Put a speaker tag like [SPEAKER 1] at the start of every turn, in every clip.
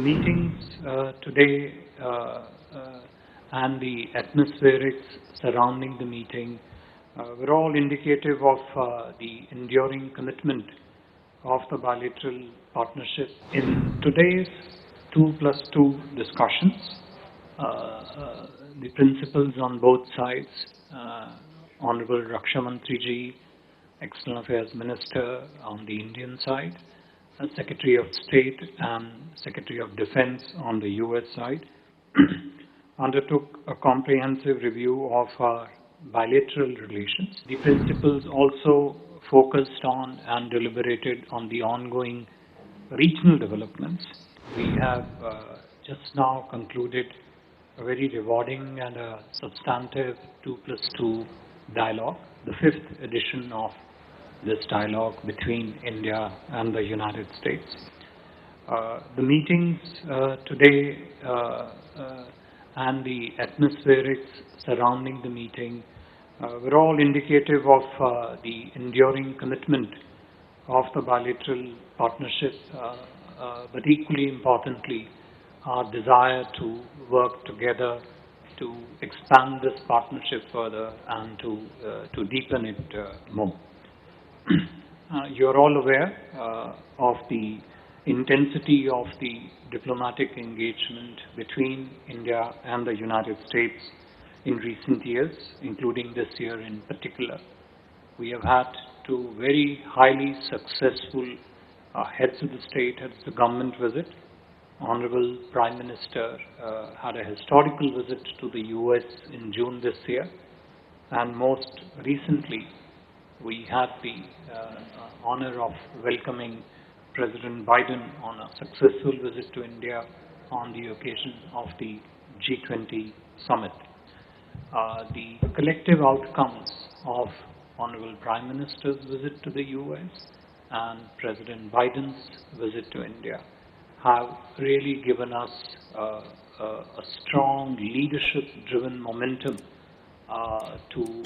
[SPEAKER 1] meetings today and the atmospherics surrounding the meeting were all indicative of the enduring commitment of the bilateral partnership. In today's 2+2 discussions, the principals on both sides, Honorable Raksha Mantri ji, External Affairs Minister on the Indian side, Secretary of State and Secretary of Defense on the US side, undertook a comprehensive review of our bilateral relations. The principals also focused on and deliberated on the ongoing regional developments. We have just now concluded a very rewarding and a substantive 2+2 dialogue, the 5th edition of this dialogue between India and the United States. The meetings today and the atmospherics surrounding the meeting were all indicative of the enduring commitment of the bilateral partnership, but equally importantly, our desire to work together to expand this partnership further and to deepen it more. You're all aware of the intensity of the diplomatic engagement between India and the United States in recent years, including this year in particular. We have had two very highly successful heads of the state, heads of the government visit. Honorable Prime Minister had a historical visit to the US in June this year, and most recently we had the honor of welcoming President Biden on a successful visit to India on the occasion of the G20 Summit. The collective outcomes of Honorable Prime Minister's visit to the US and President Biden's visit to India have really given us a strong leadership-driven momentum to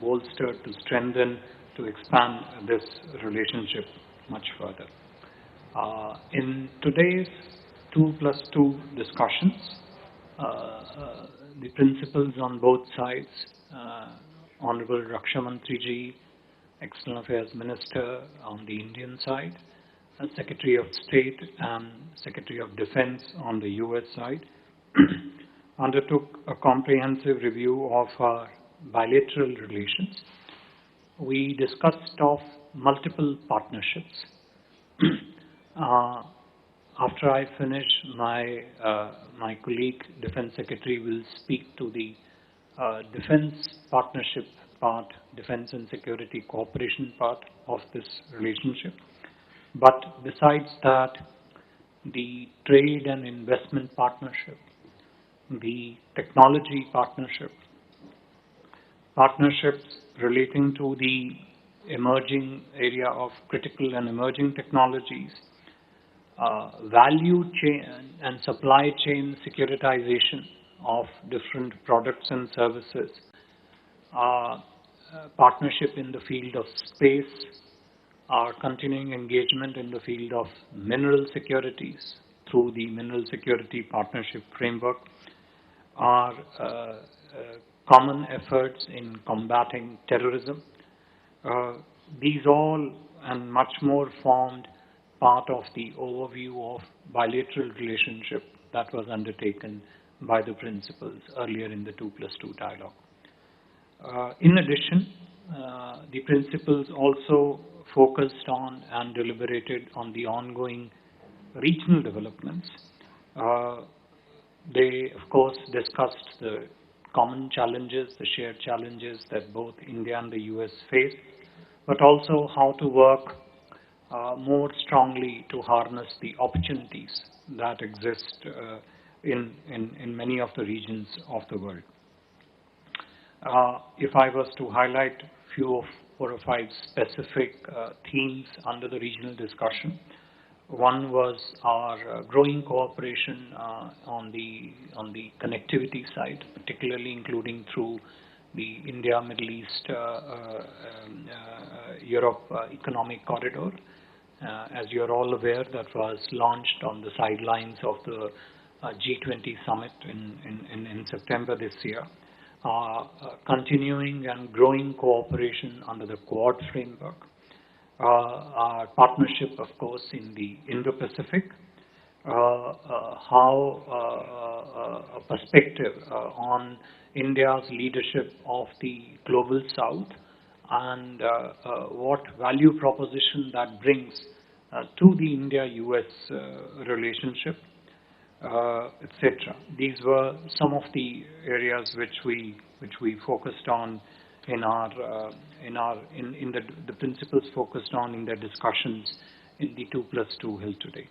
[SPEAKER 1] bolster, to strengthen, to expand this relationship much further. In today's 2+2 discussions, the principals on both sides, Honorable Raksha Mantri ji, External Affairs Minister on the Indian side, Secretary of State and Secretary of Defense on the US side, undertook a comprehensive review of our bilateral relations. We discussed of multiple partnerships. After I finish, my colleague, Defense Secretary, will speak to the defense partnership part, defense and security cooperation part of this relationship. But besides that, the trade and investment partnership, the technology partnership, partnerships relating to the emerging area of critical and emerging technologies, value chain and supply chain securitization of different products and services, partnership in the field of space, our continuing engagement in the field of mineral securities through the Mineral Security Partnership Framework, our common efforts in combating terrorism. These all and much more formed part of the overview of bilateral relationship that was undertaken by the principals earlier in the 2+2 dialogue. In addition, the principals also focused on and deliberated on the ongoing regional developments. They, of course, discussed the common challenges, the shared challenges that both India and the US face, but also how to work more strongly to harness the opportunities that exist in many of the regions of the world. If I was to highlight a few of 4 or 5 specific themes under the regional discussion, one was our growing cooperation on the connectivity side, particularly including through the India, Middle East, Europe economic corridor, as you are all aware, that was launched on the sidelines of the G20 Summit in September this year. Continuing and growing cooperation under the Quad framework. Our partnership, of course, in the Indo-Pacific. A perspective on India's leadership of the global South, and what value proposition that brings to the India-US relationship, etc. These were some of the areas which we focused on in the principles focused on in the discussions in the 2+2 held today.